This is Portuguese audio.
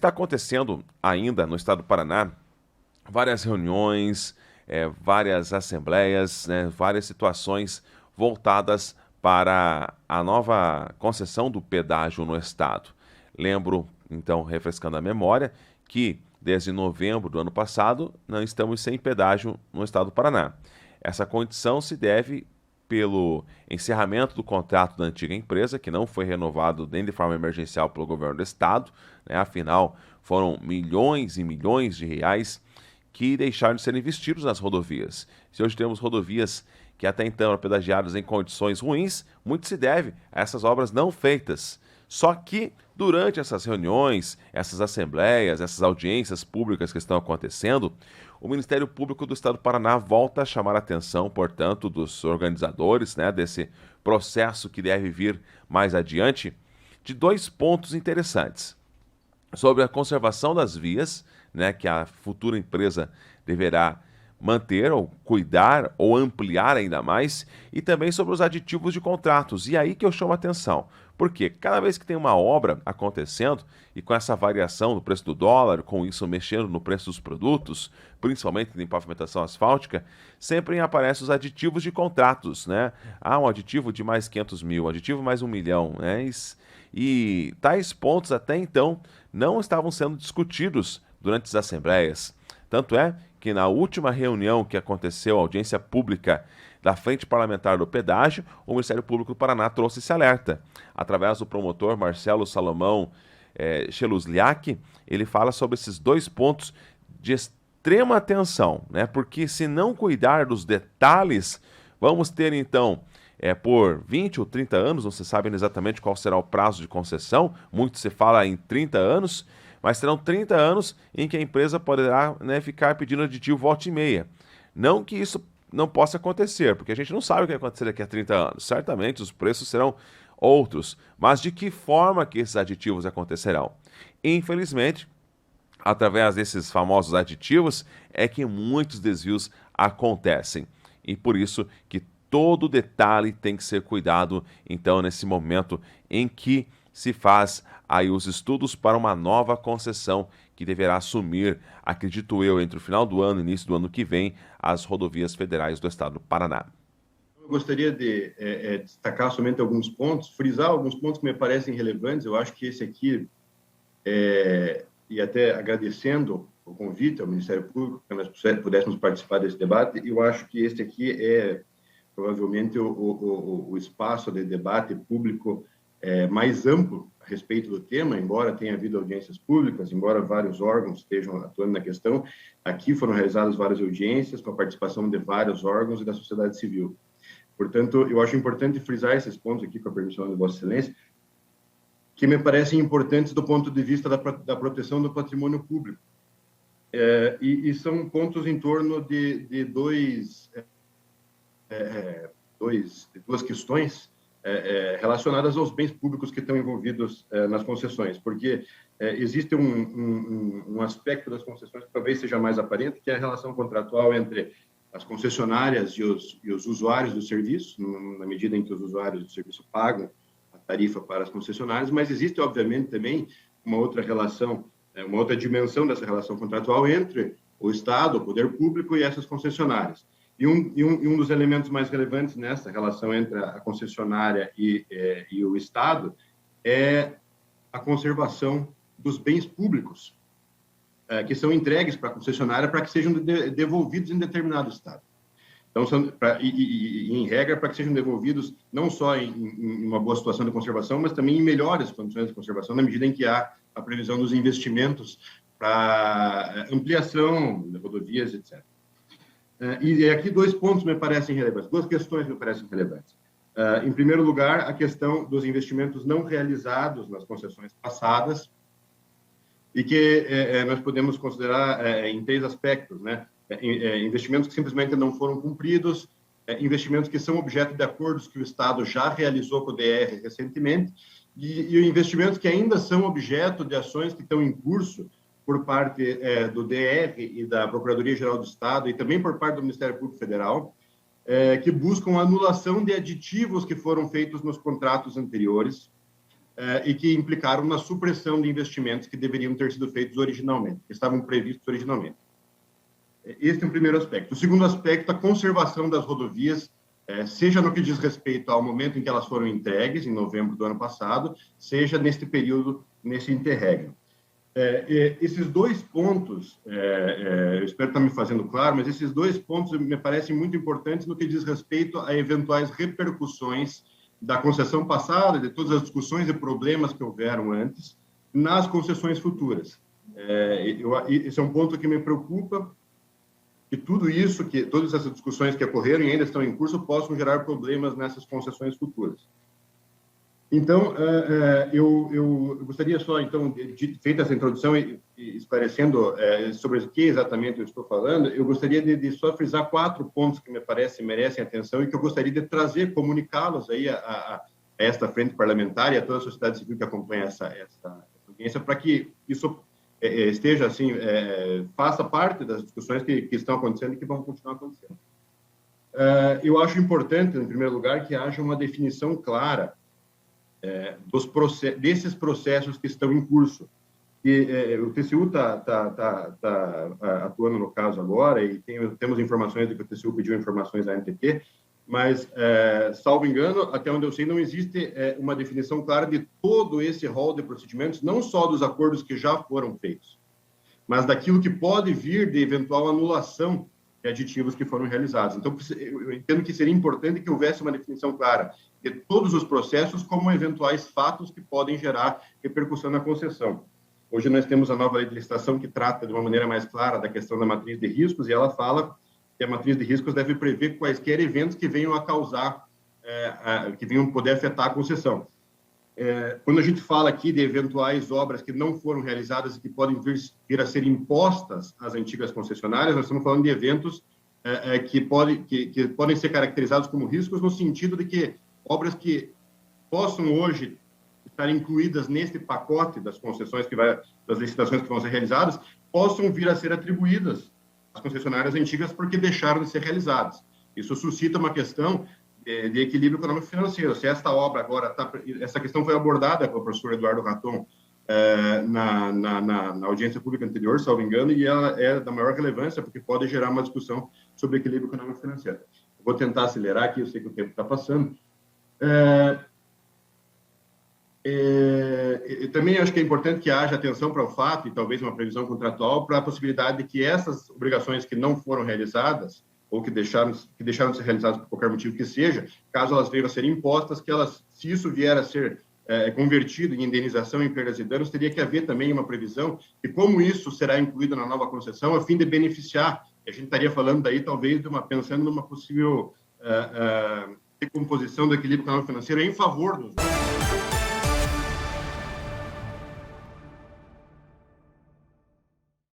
está acontecendo ainda no estado do Paraná várias reuniões, várias assembleias, né, várias situações voltadas para a nova concessão do pedágio no estado. Lembro, então, refrescando a memória, que desde novembro do ano passado não estamos sem pedágio no estado do Paraná. Essa condição se deve pelo encerramento do contrato da antiga empresa, que não foi renovado nem de forma emergencial pelo governo do estado, né? Afinal, foram milhões e milhões de reais que deixaram de ser investidos nas rodovias. Se hoje temos rodovias que até então eram pedagiadas em condições ruins, muito se deve a essas obras não feitas. Só que, durante essas reuniões, essas assembleias, essas audiências públicas que estão acontecendo, o Ministério Público do Estado do Paraná volta a chamar a atenção, portanto, dos organizadores, né, desse processo que deve vir mais adiante, de dois pontos interessantes. Sobre a conservação das vias, né, que a futura empresa deverá manter ou cuidar ou ampliar ainda mais, e também sobre os aditivos de contratos. E aí que eu chamo a atenção, porque cada vez que tem uma obra acontecendo e com essa variação do preço do dólar, com isso mexendo no preço dos produtos, principalmente em pavimentação asfáltica, sempre aparecem os aditivos de contratos, né? Ah, um aditivo de mais 500 mil, aditivo mais 1 milhão, né? E tais pontos até então não estavam sendo discutidos durante as assembleias. Tanto é que na última reunião que aconteceu, a audiência pública da Frente Parlamentar do Pedágio, o Ministério Público do Paraná trouxe esse alerta. Através do promotor Marcelo Salomão Chelusliak, ele fala sobre esses dois pontos de extrema atenção, né? Porque se não cuidar dos detalhes, vamos ter então por 20 ou 30 anos, não se sabe exatamente qual será o prazo de concessão, muito se fala em 30 anos, mas serão 30 anos em que a empresa poderá, né, ficar pedindo aditivo volta e meia. Não que isso não possa acontecer, porque a gente não sabe o que vai acontecer daqui a 30 anos. Certamente os preços serão outros, mas de que forma que esses aditivos acontecerão? Infelizmente, através desses famosos aditivos, é que muitos desvios acontecem. E por isso que todo detalhe tem que ser cuidado, então, nesse momento em que se faz aí os estudos para uma nova concessão que deverá assumir, acredito eu, entre o final do ano e início do ano que vem, as rodovias federais do estado do Paraná. Eu gostaria de destacar somente alguns pontos, frisar alguns pontos que me parecem relevantes. Eu acho que esse aqui, e até agradecendo o convite ao Ministério Público, que nós pudéssemos participar desse debate, eu acho que este aqui é provavelmente o espaço de debate público mais amplo a respeito do tema, embora tenha havido audiências públicas, embora vários órgãos estejam atuando na questão, aqui foram realizadas várias audiências com a participação de vários órgãos e da sociedade civil. Portanto, eu acho importante frisar esses pontos aqui, com a permissão de Vossa Excelência, que me parecem importantes do ponto de vista da proteção do patrimônio público. E são pontos em torno de duas questões relacionadas aos bens públicos que estão envolvidos nas concessões, porque existe um aspecto das concessões que talvez seja mais aparente, que é a relação contratual entre as concessionárias e os usuários do serviço, na medida em que os usuários do serviço pagam a tarifa para as concessionárias, mas existe, obviamente, também uma outra relação, uma outra dimensão dessa relação contratual entre o Estado, o poder público e essas concessionárias. E um dos elementos mais relevantes nessa relação entre a concessionária e o Estado é a conservação dos bens públicos que são entregues para a concessionária para que sejam devolvidos em determinado estado. Então, em regra, para que sejam devolvidos não só em uma boa situação de conservação, mas também em melhores condições de conservação, na medida em que há a previsão dos investimentos para ampliação de rodovias, etc. E aqui dois pontos me parecem relevantes, duas questões me parecem relevantes. Em primeiro lugar, a questão dos investimentos não realizados nas concessões passadas e que nós podemos considerar em três aspectos, né? Investimentos que simplesmente não foram cumpridos, investimentos que são objeto de acordos que o Estado já realizou com o DR recentemente e investimentos que ainda são objeto de ações que estão em curso por parte do DR e da Procuradoria-Geral do Estado e também por parte do Ministério Público Federal, que buscam a anulação de aditivos que foram feitos nos contratos anteriores, e que implicaram na supressão de investimentos que deveriam ter sido feitos originalmente, que estavam previstos originalmente. Esse é o primeiro aspecto. O segundo aspecto, a conservação das rodovias, seja no que diz respeito ao momento em que elas foram entregues, em novembro do ano passado, seja neste período, nesse interregno. Esses dois pontos, eu espero estar me fazendo claro, mas esses dois pontos me parecem muito importantes no que diz respeito a eventuais repercussões da concessão passada, de todas as discussões e problemas que houveram antes, nas concessões futuras. Esse é um ponto que me preocupa, que tudo isso, que todas essas discussões que ocorreram e ainda estão em curso, possam gerar problemas nessas concessões futuras. Então, eu gostaria só, então, feita essa introdução e esclarecendo sobre o que exatamente eu estou falando, eu gostaria de só frisar 4 pontos que me parecem merecem atenção e que eu gostaria de trazer, comunicá-los aí a esta frente parlamentar e a toda a sociedade civil que acompanha essa audiência, para que isso esteja assim, faça parte das discussões que estão acontecendo e que vão continuar acontecendo. Eu acho importante, em primeiro lugar, que haja uma definição clara desses processos que estão em curso. O TCU está atuando no caso agora e temos informações de que o TCU pediu informações à ANTT, mas, salvo engano, até onde eu sei, não existe uma definição clara de todo esse rol de procedimentos, não só dos acordos que já foram feitos, mas daquilo que pode vir de eventual anulação de aditivos que foram realizados. Então, eu entendo que seria importante que houvesse uma definição clara de todos os processos como eventuais fatos que podem gerar repercussão na concessão. Hoje nós temos a nova lei de licitação que trata de uma maneira mais clara da questão da matriz de riscos e ela fala que a matriz de riscos deve prever quaisquer eventos que venham a causar, que venham poder afetar a concessão. Quando a gente fala aqui de eventuais obras que não foram realizadas e que podem vir a ser impostas às antigas concessionárias, nós estamos falando de eventos que podem ser caracterizados como riscos no sentido de que obras que possam hoje estar incluídas neste pacote das concessões das licitações que vão ser realizadas, possam vir a ser atribuídas às concessionárias antigas porque deixaram de ser realizadas. Isso suscita uma questão de equilíbrio econômico-financeiro. Se esta obra agora essa questão foi abordada pelo professor Eduardo Raton na audiência pública anterior, salvo engano, e ela é da maior relevância porque pode gerar uma discussão sobre equilíbrio econômico-financeiro. Vou tentar acelerar aqui, eu sei que o tempo está passando. Eu também acho que é importante que haja atenção para o fato, e talvez uma previsão contratual, para a possibilidade de que essas obrigações que não foram realizadas, ou que deixaram de ser realizadas por qualquer motivo que seja, caso elas venham a ser impostas, se isso vier a ser convertido em indenização em perdas e danos, teria que haver também uma previsão de como isso será incluído na nova concessão, a fim de beneficiar. A gente estaria falando daí, talvez, pensando numa possível decomposição do equilíbrio econômico financeiro em favor dos